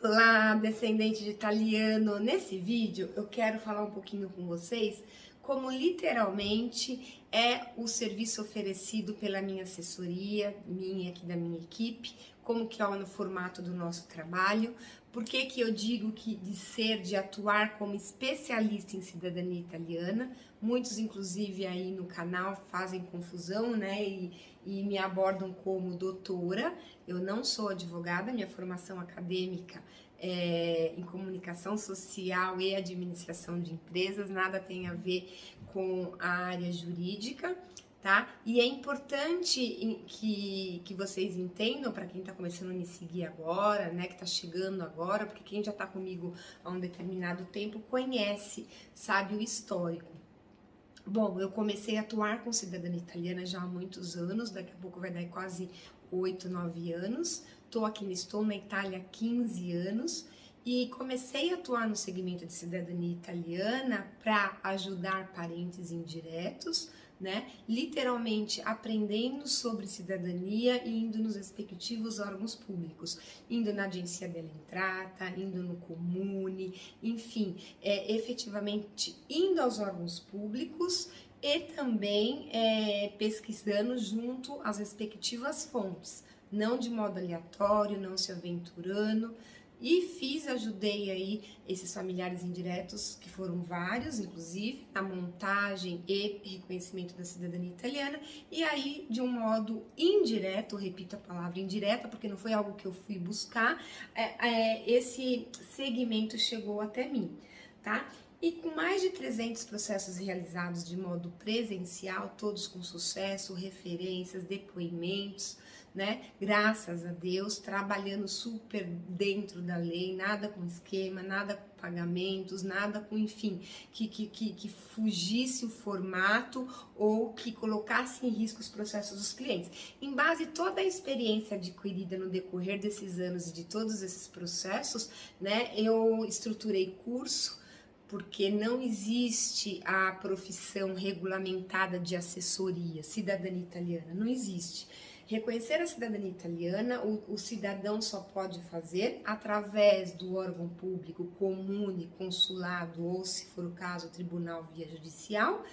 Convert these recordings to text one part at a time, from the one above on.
Olá, descendente de italiano! Nesse vídeo eu quero falar um pouquinho com vocês como literalmente é o serviço oferecido pela minha assessoria, minha aqui da minha equipe, como que é no formato do nosso trabalho, por que que eu digo que de atuar como especialista em cidadania italiana. Muitos inclusive aí no canal fazem confusão, né, e me abordam como doutora. Eu não sou advogada, minha formação acadêmica é em comunicação social e administração de empresas, nada tem a ver com a área jurídica, tá? E é importante que vocês entendam, para quem está começando a me seguir agora, né, que está chegando agora, porque quem já está comigo há um determinado tempo conhece, sabe o histórico. Bom, eu comecei a atuar com cidadania italiana já há muitos anos, daqui a pouco vai dar quase 8, 9 anos. Estou na Itália há 15 anos e comecei a atuar no segmento de cidadania italiana para ajudar parentes indiretos, né? Literalmente aprendendo sobre cidadania e indo nos respectivos órgãos públicos, indo na Agência della Entrata, indo no Comune, enfim, efetivamente indo aos órgãos públicos e também pesquisando junto às respectivas fontes, não de modo aleatório, não se aventurando. E ajudei aí esses familiares indiretos, que foram vários, inclusive, na montagem e reconhecimento da cidadania italiana, e aí, de um modo indireto, repito a palavra indireta, porque não foi algo que eu fui buscar, esse segmento chegou até mim, tá? E com mais de 300 processos realizados de modo presencial, todos com sucesso, referências, depoimentos, né? Graças a Deus, trabalhando super dentro da lei, nada com esquema, nada com pagamentos, nada com, enfim, que fugisse o formato ou que colocasse em risco os processos dos clientes. Em base a toda a experiência adquirida no decorrer desses anos e de todos esses processos, né? Eu estruturei curso, porque não existe a profissão regulamentada de assessoria, cidadania italiana, não existe. Reconhecer a cidadania italiana, o cidadão só pode fazer através do órgão público, comune, consulado ou, se for o caso, tribunal via judicial,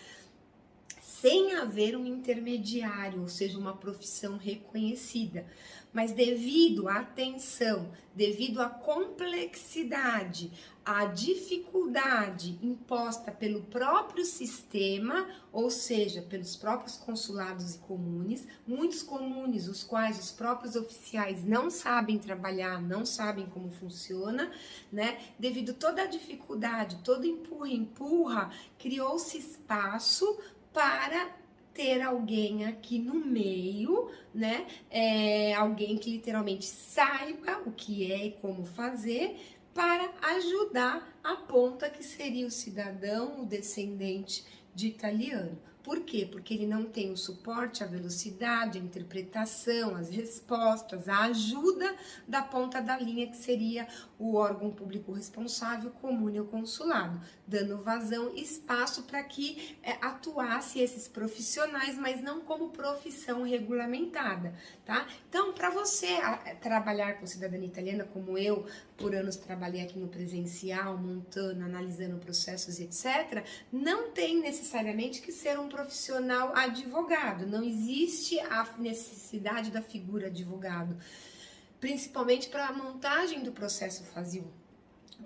sem haver um intermediário, ou seja, uma profissão reconhecida. Mas devido à atenção, devido à complexidade, à dificuldade imposta pelo próprio sistema, ou seja, pelos próprios consulados e comunes, muitos comunes, os quais os próprios oficiais não sabem trabalhar, não sabem como funciona, né? Devido a toda a dificuldade, todo empurra, criou-se espaço para ter alguém aqui no meio, né? Alguém que literalmente saiba o que é e como fazer para ajudar a ponta que seria o cidadão, o descendente de italiano. Por quê? Porque ele não tem o suporte, a velocidade, a interpretação, as respostas, a ajuda da ponta da linha, que seria o órgão público responsável, comune ou consulado, dando vazão e espaço para que atuasse esses profissionais, mas não como profissão regulamentada, tá? Então, para você trabalhar com cidadania italiana, como eu, por anos trabalhei aqui no presencial, montando, analisando processos, etc., não tem necessariamente que ser um profissional advogado, não existe a necessidade da figura advogado, principalmente para a montagem do processo fazil.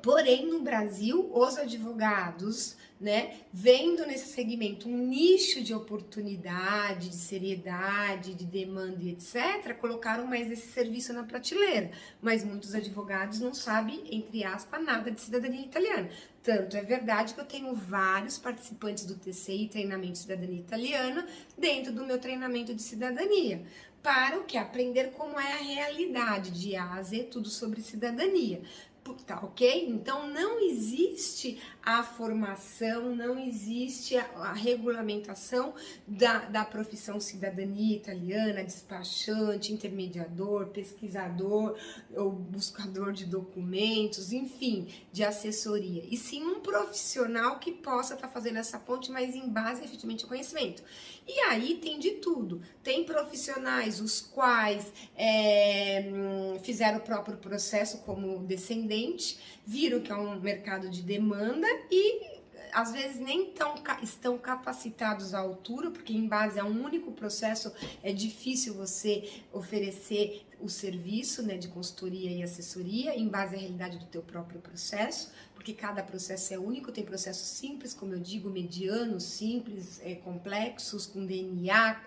Porém, no Brasil, os advogados, né, vendo nesse segmento um nicho de oportunidade, de seriedade, de demanda e etc., colocaram mais esse serviço na prateleira. Mas muitos advogados não sabem, entre aspas, nada de cidadania italiana. Tanto é verdade que eu tenho vários participantes do TCI, treinamento de cidadania italiana, dentro do meu treinamento de cidadania. Para o que? Aprender como é a realidade de A a Z, tudo sobre cidadania. Tá, ok? Então não existe a formação, não existe a regulamentação da profissão cidadania italiana, despachante, intermediador, pesquisador ou buscador de documentos, enfim, de assessoria. E sim um profissional que possa estar fazendo essa ponte, mas em base efetivamente ao conhecimento. E aí tem de tudo. Tem profissionais os quais fizeram o próprio processo como descendente, descendente, viram que é um mercado de demanda e às vezes nem estão capacitados à altura, porque em base a um único processo é difícil você oferecer o serviço, né, de consultoria e assessoria em base à realidade do teu próprio processo, porque cada processo é único, tem processos simples, como eu digo, medianos, simples, complexos, com DNA,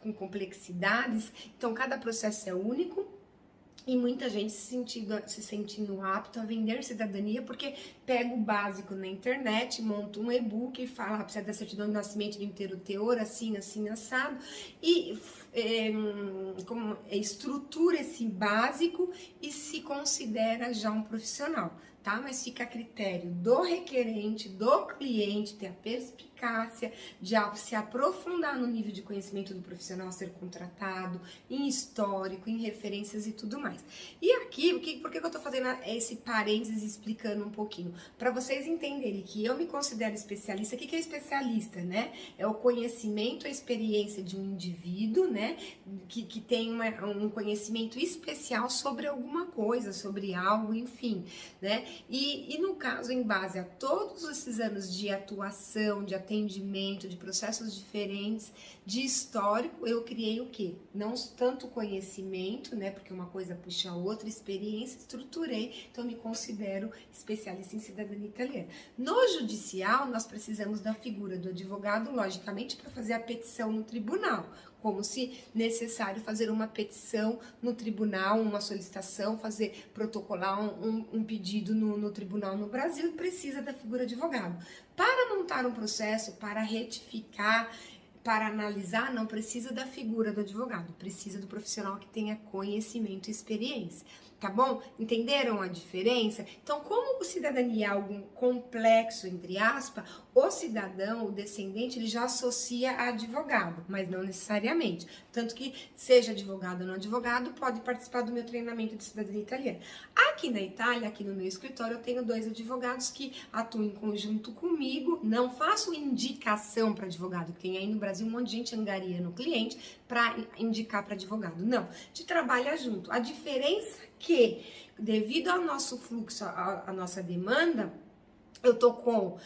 com complexidades, então cada processo é único. E muita gente se sentindo apta a vender cidadania porque pega o básico na internet, monta um e-book e fala, precisa da certidão de nascimento do inteiro teor, assim, assim, assado, e estrutura esse básico e se considera já um profissional, tá? Mas fica a critério do requerente, do cliente, ter a perspicácia de se aprofundar no nível de conhecimento do profissional a ser contratado, em histórico, em referências e tudo mais. E aqui, por que eu tô fazendo esse parênteses explicando um pouquinho? Para vocês entenderem que eu me considero especialista. O que é especialista, né? É o conhecimento, a experiência de um indivíduo, né? Que tem um conhecimento especial sobre alguma coisa, sobre algo, enfim, né? E no caso, em base a todos esses anos de atuação, de atendimento, de processos diferentes, de histórico, eu criei o quê? Não tanto conhecimento, né? Porque uma coisa puxa a outra, experiência, estruturei, então me considero especialista em cidadania italiana. No judicial, nós precisamos da figura do advogado, logicamente, para fazer a petição no tribunal, como se necessário fazer uma petição no tribunal, uma solicitação, protocolar um pedido no tribunal no Brasil, e precisa da figura de advogado. Para montar um processo, para retificar, para analisar, não precisa da figura do advogado, precisa do profissional que tenha conhecimento e experiência. Tá bom? Entenderam a diferença? Então, como o cidadania é algo complexo, entre aspas, o cidadão, o descendente, ele já associa a advogado, mas não necessariamente. Tanto que, seja advogado ou não advogado, pode participar do meu treinamento de cidadania italiana. Aqui na Itália, aqui no meu escritório, eu tenho 2 advogados que atuam em conjunto comigo. Não faço indicação para advogado, que tem aí no Brasil um monte de gente angaria no cliente para indicar para advogado. Não, a gente trabalha junto. A diferença que, devido ao nosso fluxo, à nossa demanda, eu tô com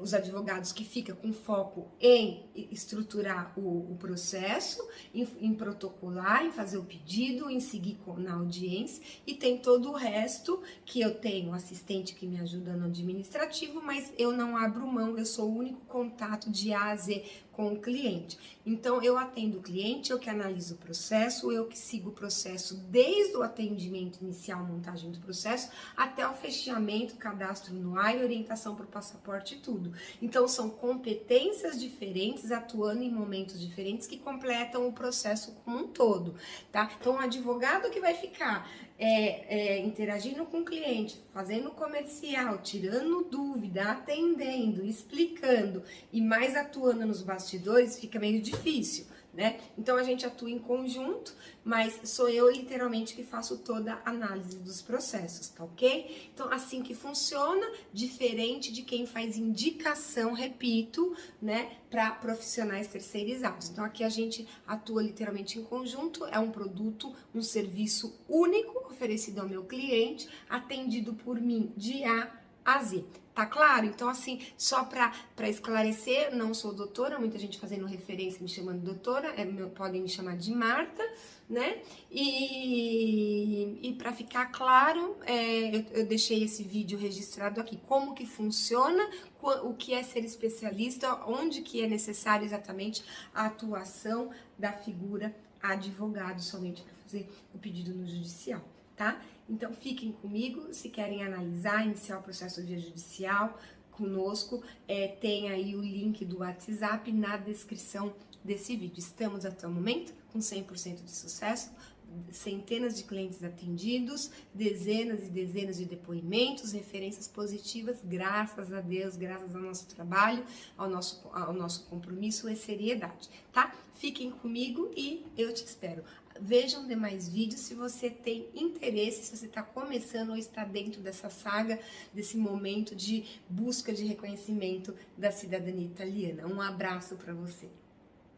os advogados que ficam com foco em estruturar o processo, em protocolar, em fazer o pedido, em seguir na audiência, e tem todo o resto que eu tenho assistente que me ajuda no administrativo, mas eu não abro mão, eu sou o único contato de A a Z com o cliente. Então, eu atendo o cliente, eu que analiso o processo, eu que sigo o processo desde o atendimento inicial, montagem do processo, até o fechamento, cadastro no AI, orientação para o passaporte e tudo. Então, são competências diferentes, atuando em momentos diferentes, que completam o processo como um todo, tá? Então, o advogado que vai ficar interagindo com o cliente, fazendo comercial, tirando dúvida, atendendo, explicando e mais atuando nos bastidores, fica meio difícil, né? Então a gente atua em conjunto, mas sou eu literalmente que faço toda a análise dos processos, tá ok? Então assim que funciona, diferente de quem faz indicação, repito, né, para profissionais terceirizados. Então aqui a gente atua literalmente em conjunto, é um produto, um serviço único oferecido ao meu cliente, atendido por mim de A a Z. Tá claro? Então, assim, só para esclarecer, não sou doutora, muita gente fazendo referência me chamando doutora, podem me chamar de Marta, né? E para ficar claro, eu deixei esse vídeo registrado aqui, como que funciona, o que é ser especialista, onde que é necessário exatamente a atuação da figura advogado, somente para fazer o pedido no judicial, tá? Então, fiquem comigo, se querem analisar, iniciar o processo via judicial conosco, tem aí o link do WhatsApp na descrição desse vídeo. Estamos até o momento com 100% de sucesso, centenas de clientes atendidos, dezenas e dezenas de depoimentos, referências positivas, graças a Deus, graças ao nosso trabalho, ao nosso compromisso e seriedade, tá? Fiquem comigo e eu te espero. Vejam demais vídeos se você tem interesse, se você está começando ou está dentro dessa saga, desse momento de busca de reconhecimento da cidadania italiana. Um abraço para você.